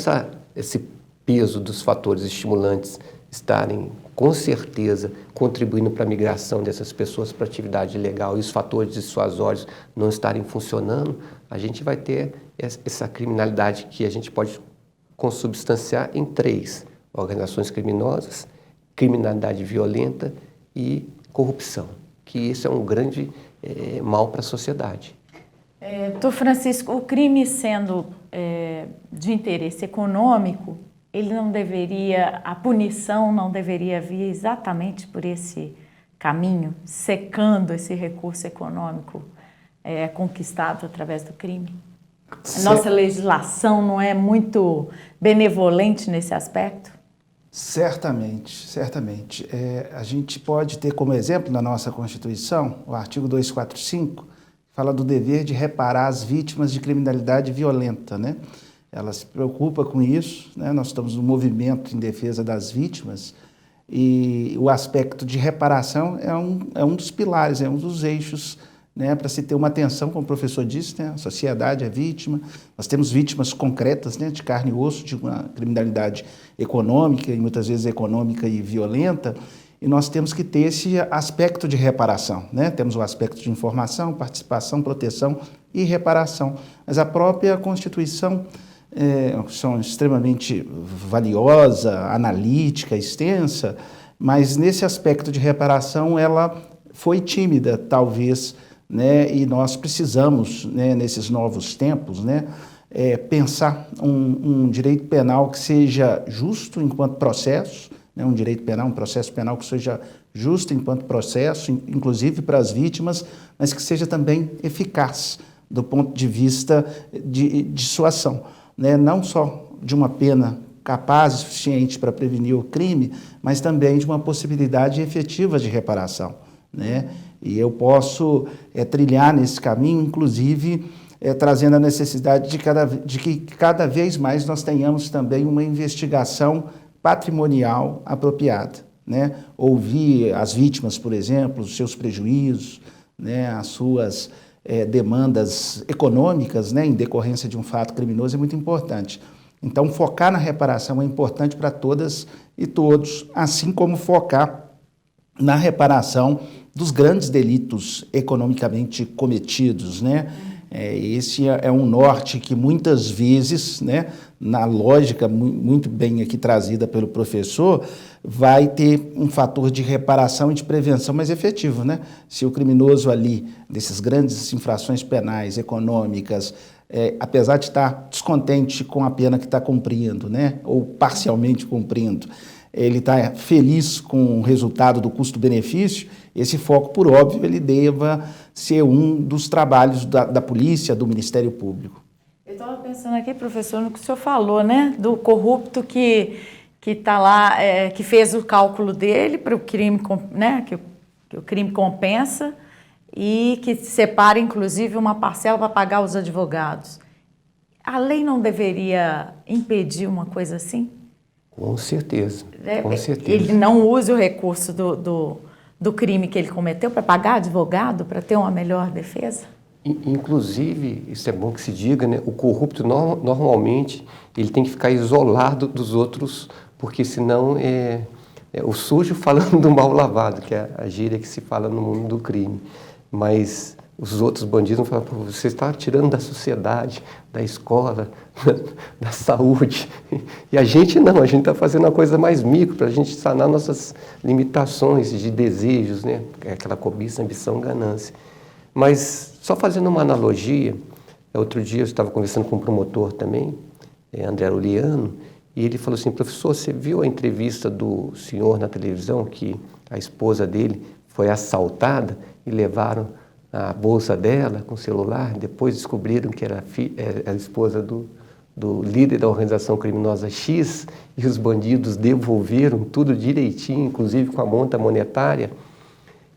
esse peso dos fatores estimulantes estarem, com certeza, contribuindo para a migração dessas pessoas para a atividade ilegal e os fatores dissuasórios não estarem funcionando, a gente vai ter essa criminalidade que a gente pode consubstanciar em 3: organizações criminosas, criminalidade violenta e corrupção, que isso é um grande mal para a sociedade. Doutor Francisco, o crime sendo de interesse econômico, ele não deveria, a punição não deveria vir exatamente por esse caminho, secando esse recurso econômico conquistado através do crime? A nossa legislação não é muito benevolente nesse aspecto? Certamente, certamente. A gente pode ter como exemplo na nossa Constituição, o artigo 245, fala do dever de reparar as vítimas de criminalidade violenta, né? Ela se preocupa com isso, né? Nós estamos no movimento em defesa das vítimas E o aspecto de reparação é um dos pilares, é um dos eixos, né, para se ter uma atenção, como o professor disse, né, a sociedade é vítima, nós temos vítimas concretas, né, de carne e osso, de uma criminalidade econômica, e muitas vezes econômica e violenta, e nós temos que ter esse aspecto de reparação, né? Temos o aspecto de informação, participação, proteção e reparação. Mas a própria Constituição são extremamente valiosa, analítica, extensa, mas nesse aspecto de reparação ela foi tímida, talvez, né? E nós precisamos, né, nesses novos tempos, né, pensar um direito penal que seja justo enquanto processo, né, um direito penal, um processo penal que seja justo enquanto processo, inclusive para as vítimas, mas que seja também eficaz do ponto de vista de dissuasão, né? Não só de uma pena capaz e suficiente para prevenir o crime, mas também de uma possibilidade efetiva de reparação, né? E eu posso trilhar nesse caminho, inclusive trazendo a necessidade de que cada vez mais nós tenhamos também uma investigação patrimonial apropriada, né? Ouvir as vítimas, por exemplo, os seus prejuízos, né, as suas demandas econômicas, né, em decorrência de um fato criminoso é muito importante. Então, focar na reparação é importante para todas e todos, assim como focar na reparação dos grandes delitos economicamente cometidos, né? Esse é um norte que muitas vezes, né, na lógica muito bem aqui trazida pelo professor, vai ter um fator de reparação e de prevenção mais efetivo, né? Se o criminoso ali, dessas grandes infrações penais, econômicas, apesar de estar descontente com a pena que está cumprindo, né, ou parcialmente cumprindo, ele está feliz com o resultado do custo-benefício, esse foco, por óbvio, ele deva ser um dos trabalhos da polícia, do Ministério Público. Eu estava pensando aqui, professor, no que o senhor falou, né, do corrupto que está lá, que fez o cálculo dele para o crime, né, que o crime compensa e que separa, inclusive, uma parcela para pagar os advogados. A lei não deveria impedir uma coisa assim? Com certeza, com certeza. Ele não usa o recurso do crime que ele cometeu para pagar advogado, para ter uma melhor defesa? Inclusive, isso é bom que se diga, né? O corrupto normalmente ele tem que ficar isolado dos outros, porque senão é o sujo falando do mal lavado, que é a gíria que se fala no mundo do crime. Mas os outros bandidos vão falar: pô, você está tirando da sociedade, da escola, da saúde. E a gente não, a gente está fazendo uma coisa mais micro, para a gente sanar nossas limitações de desejos, né? Aquela cobiça, ambição, ganância. Mas, só fazendo uma analogia, outro dia eu estava conversando com um promotor também, André Oliano, e ele falou assim: professor, você viu a entrevista do senhor na televisão que a esposa dele foi assaltada e levaram a bolsa dela com o celular, depois descobriram que era a esposa do líder da organização criminosa X, e os bandidos devolveram tudo direitinho, inclusive com a monta monetária.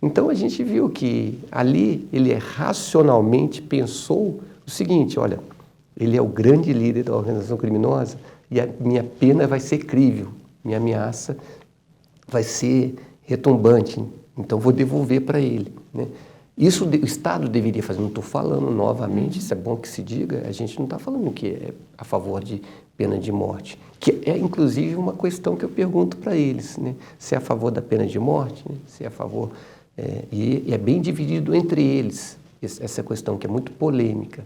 Então a gente viu que ali ele racionalmente pensou o seguinte: olha, ele é o grande líder da organização criminosa e a minha pena vai ser crível, minha ameaça vai ser retumbante, então vou devolver para ele, né? Isso o Estado deveria fazer, não estou falando novamente, isso é bom que se diga, a gente não está falando que é a favor de pena de morte, que é inclusive uma questão que eu pergunto para eles, né? Se é a favor da pena de morte, né? Se é a favor, e é bem dividido entre eles, essa questão que é muito polêmica,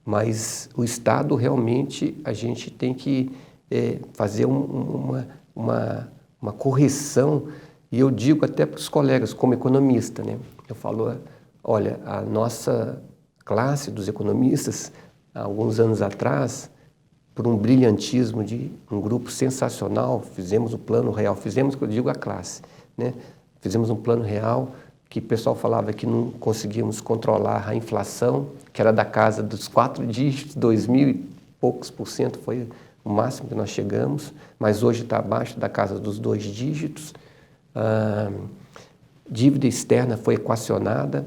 mas o Estado realmente, a gente tem que fazer uma correção, e eu digo até para os colegas, como economista, né? Eu falo: olha, a nossa classe dos economistas, há alguns anos atrás, por um brilhantismo de um grupo sensacional, fizemos o Plano Real, fizemos, que eu digo, a classe, né? Fizemos um Plano Real que o pessoal falava que não conseguíamos controlar a inflação, que era da casa dos 4 dígitos, 2.000 e poucos % foi o máximo que nós chegamos, mas hoje está abaixo da casa dos 2 dígitos. Dívida externa foi equacionada,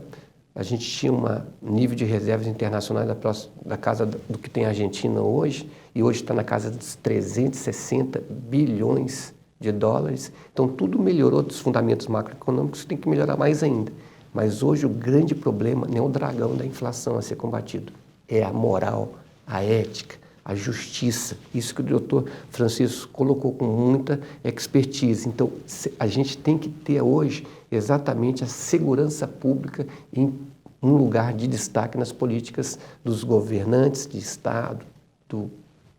a gente tinha um nível de reservas internacionais da casa do que tem a Argentina hoje, e hoje está na casa dos 360 bilhões de dólares. Então, tudo melhorou dos fundamentos macroeconômicos, tem que melhorar mais ainda. Mas hoje o grande problema não é o dragão da inflação a ser combatido, é a moral, a ética, a justiça. Isso que o doutor Francisco colocou com muita expertise. Então, a gente tem que ter hoje exatamente a segurança pública em um lugar de destaque nas políticas dos governantes de Estado,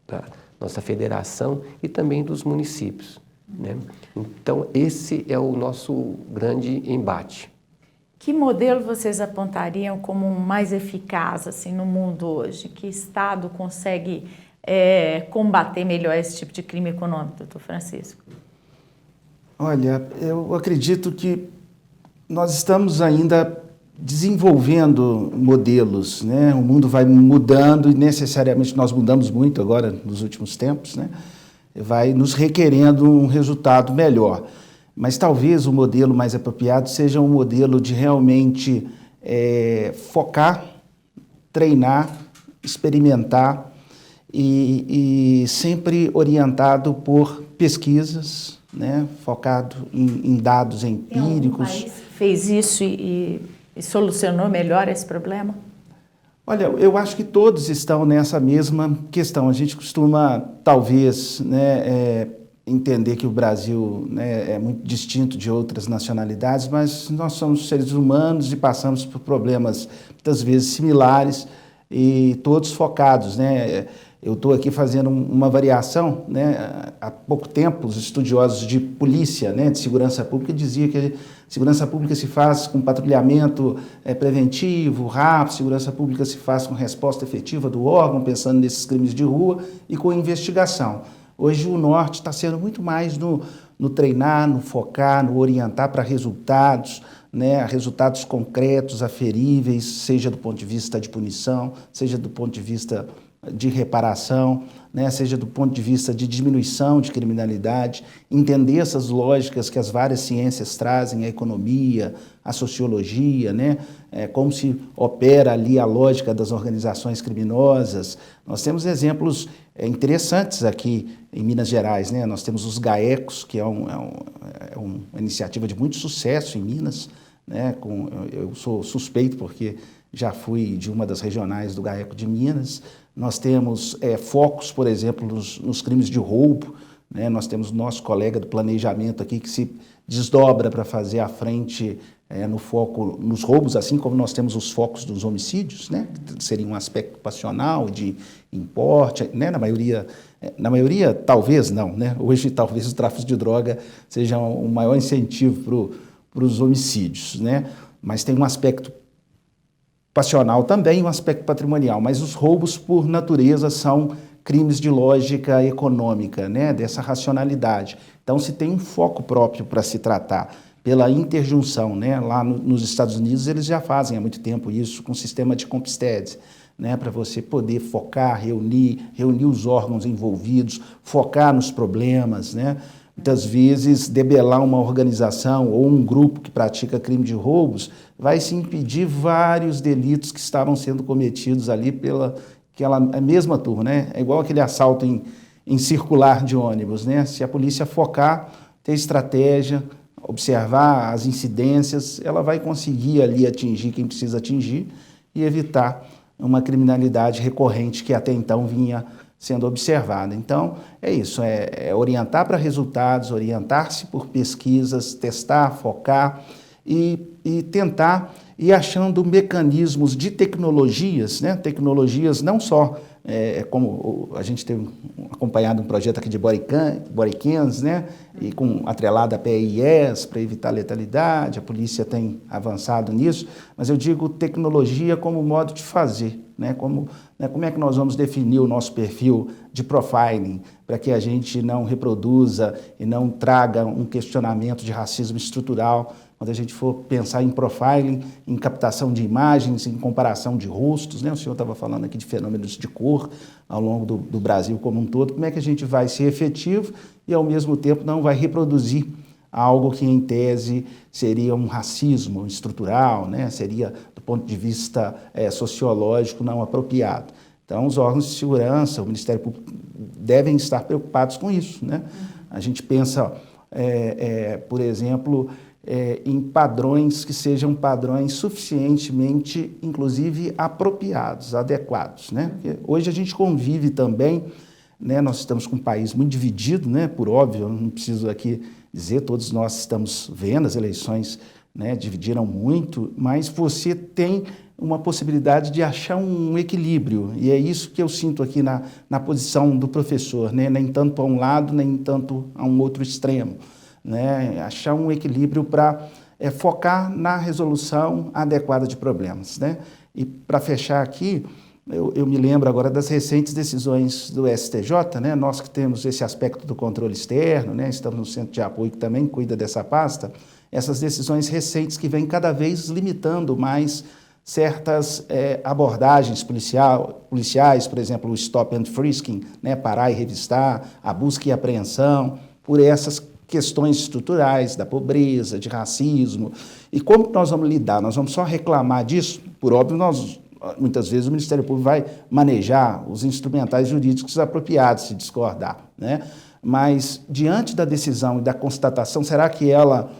da nossa federação e também dos municípios, né? Então, esse é o nosso grande embate. Que modelo vocês apontariam como mais eficaz assim, no mundo hoje? Que Estado consegue combater melhor esse tipo de crime econômico, doutor Francisco? Olha, eu acredito que nós estamos ainda desenvolvendo modelos, né? O mundo vai mudando e necessariamente nós mudamos muito agora nos últimos tempos, né? Vai nos requerendo um resultado melhor. Mas talvez o modelo mais apropriado seja um modelo de realmente focar, treinar, experimentar e sempre orientado por pesquisas, né? Focado em dados empíricos. Tem algum país que fez isso e solucionou melhor esse problema? Olha, eu acho que todos estão nessa mesma questão. A gente costuma, talvez, né, entender que o Brasil, né, é muito distinto de outras nacionalidades, mas nós somos seres humanos e passamos por problemas, muitas vezes, similares e todos focados, né? Eu estou aqui fazendo uma variação, né? Há pouco tempo, os estudiosos de polícia, né, de segurança pública, diziam que segurança pública se faz com patrulhamento preventivo, rápido, segurança pública se faz com resposta efetiva do órgão, pensando nesses crimes de rua, e com investigação. Hoje o norte está sendo muito mais no treinar, no focar, no orientar para resultados, né, resultados concretos, aferíveis, seja do ponto de vista de punição, seja do ponto de vista de reparação, né, seja do ponto de vista de diminuição de criminalidade, entender essas lógicas que as várias ciências trazem, a economia, a sociologia, né, como se opera ali a lógica das organizações criminosas. Nós temos exemplos interessantes aqui em Minas Gerais, né? Nós temos os GAECos, que é uma iniciativa de muito sucesso em Minas, né? Eu sou suspeito porque já fui de uma das regionais do GAECO de Minas. Nós temos focos, por exemplo, nos crimes de roubo, né? Nós temos o nosso colega do planejamento aqui que se desdobra para fazer a frente no foco nos roubos, assim como nós temos os focos dos homicídios, né? Que seria um aspecto passional, de importe, né? Na maioria talvez não, né? Hoje talvez o tráfico de droga seja um maior incentivo para os homicídios, né? Mas tem um aspecto passional também, um aspecto patrimonial, mas os roubos por natureza são crimes de lógica econômica, né? Dessa racionalidade. Então se tem um foco próprio para se tratar pela interjunção, né? Lá nos Estados Unidos eles já fazem há muito tempo isso com o sistema de Compstead, né? Para você poder focar, reunir os órgãos envolvidos, focar nos problemas, né? Muitas vezes debelar uma organização ou um grupo que pratica crime de roubos vai se impedir vários delitos que estavam sendo cometidos ali pela aquela mesma turma, né? É igual aquele assalto em circular de ônibus, né? Se a polícia focar, ter estratégia, observar as incidências, ela vai conseguir ali atingir quem precisa atingir e evitar uma criminalidade recorrente que até então vinha sendo observada. Então, é isso, é orientar para resultados, orientar-se por pesquisas, testar, focar e tentar ir achando mecanismos de tecnologias, né? Tecnologias não só, como a gente tem acompanhado um projeto aqui de bodycams, né? E com atrelada a PIEs para evitar letalidade, a polícia tem avançado nisso, mas eu digo tecnologia como modo de fazer, né? Como é que nós vamos definir o nosso perfil de profiling para que a gente não reproduza e não traga um questionamento de racismo estrutural quando a gente for pensar em profiling, em captação de imagens, em comparação de rostos, né? O senhor estava falando aqui de fenômenos de cor ao longo do Brasil como um todo. Como é que a gente vai ser efetivo e, ao mesmo tempo, não vai reproduzir algo que, em tese, seria um racismo estrutural, né? Seria, do ponto de vista sociológico, não apropriado. Então, os órgãos de segurança, o Ministério Público, devem estar preocupados com isso, né? A gente pensa por exemplo, em padrões que sejam padrões suficientemente, inclusive, apropriados, adequados, né? Porque hoje a gente convive também, né? Nós estamos com um país muito dividido, né? Por óbvio, não preciso aqui dizer, todos nós estamos vendo, as eleições, né, dividiram muito, mas você tem uma possibilidade de achar um equilíbrio, e é isso que eu sinto aqui na posição do professor, né? Nem tanto para um lado, nem tanto a um outro extremo, né? Achar um equilíbrio para focar na resolução adequada de problemas, né? E para fechar aqui, eu me lembro agora das recentes decisões do STJ, né? Nós que temos esse aspecto do controle externo, né? Estamos no centro de apoio que também cuida dessa pasta, essas decisões recentes que vêm cada vez limitando mais certas abordagens policiais, por exemplo, o stop and frisking, né? Parar e revistar, a busca e apreensão, por essas questões estruturais da pobreza, de racismo. E como nós vamos lidar? Nós vamos só reclamar disso? Por óbvio, muitas vezes o Ministério Público vai manejar os instrumentais jurídicos apropriados, se discordar, né? Mas, diante da decisão e da constatação, será que ela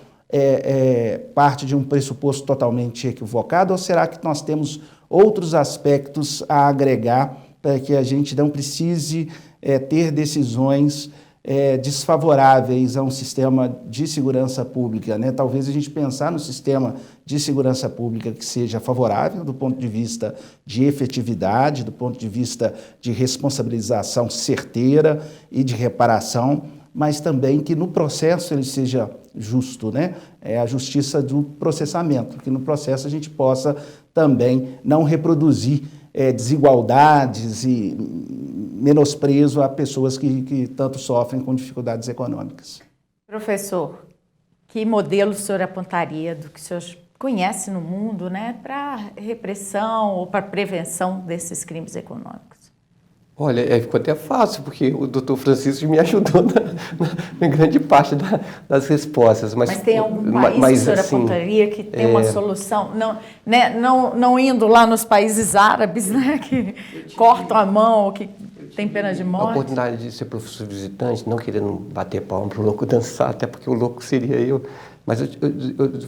parte de um pressuposto totalmente equivocado, ou será que nós temos outros aspectos a agregar para que a gente não precise ter decisões desfavoráveis a um sistema de segurança pública, né? Talvez a gente pensar no sistema de segurança pública que seja favorável do ponto de vista de efetividade, do ponto de vista de responsabilização certeira e de reparação, mas também que no processo ele seja justo, né? É a justiça do processamento, que no processo a gente possa também não reproduzir desigualdades e menosprezo a pessoas que tanto sofrem com dificuldades econômicas. Professor, que modelo o senhor apontaria do que o senhor conhece no mundo, né, para repressão ou para prevenção desses crimes econômicos? Olha, ficou até fácil, porque o doutor Francisco me ajudou na grande parte das respostas. Mas tem algum país que o senhor apontaria que tem uma solução? Não indo lá nos países árabes, né, que cortam a mão, que tem pena de morte? A oportunidade de ser professor visitante, não querendo bater palma para o louco dançar, até porque o louco seria eu. Mas eu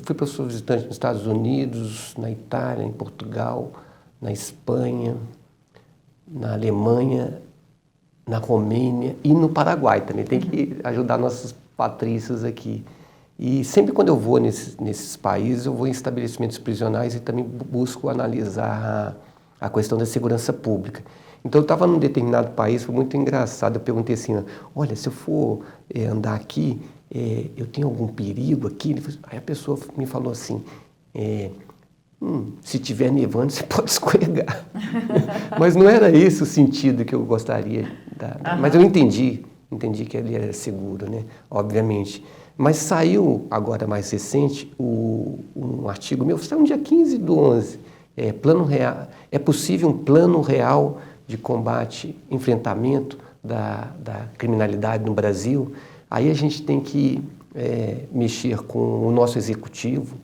fui professor visitante nos Estados Unidos, na Itália, em Portugal, na Espanha, na Alemanha, na Romênia e no Paraguai também. Tem que ajudar nossos patrícios aqui. E sempre quando eu vou nesses países, eu vou em estabelecimentos prisionais e também busco analisar a questão da segurança pública. Então eu estava num determinado país, foi muito engraçado, eu perguntei assim, olha, se eu for andar aqui, eu tenho algum perigo aqui? Aí a pessoa me falou assim, se estiver nevando, você pode escorregar. Mas não era esse o sentido que eu gostaria. Mas eu entendi que ele era seguro, né? Obviamente. Mas saiu, agora mais recente, um artigo meu, saiu no dia 15/11, plano real, é possível um plano real de combate, enfrentamento da criminalidade no Brasil. Aí a gente tem que mexer com o nosso executivo,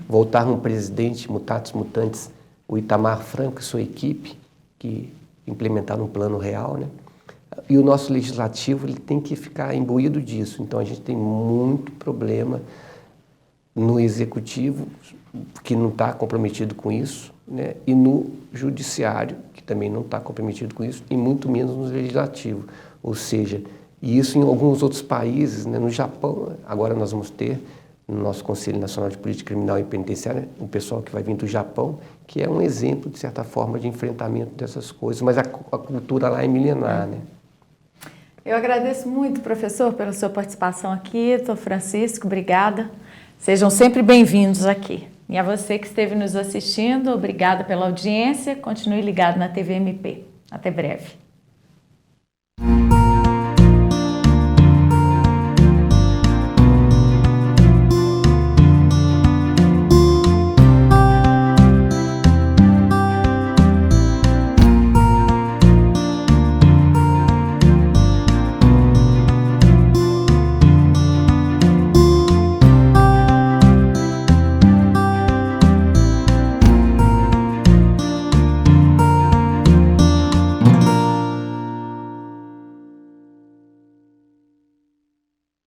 voltar um presidente, mutatis mutandis, o Itamar Franco e sua equipe, que implementaram um plano real, né? E o nosso legislativo ele tem que ficar imbuído disso. Então a gente tem muito problema no executivo, que não está comprometido com isso, né? E no judiciário, que também não está comprometido com isso, e muito menos no legislativo. Ou seja, e isso em alguns outros países, né? No Japão, agora nós vamos ter, no nosso Conselho Nacional de Política Criminal e Penitenciária, um pessoal que vai vir do Japão, que é um exemplo, de certa forma, de enfrentamento dessas coisas. Mas a cultura lá é milenar, né? Eu agradeço muito, professor, pela sua participação aqui. Doutor Francisco, obrigada. Sejam sempre bem-vindos aqui. E a você que esteve nos assistindo, obrigada pela audiência. Continue ligado na TV MP. Até breve.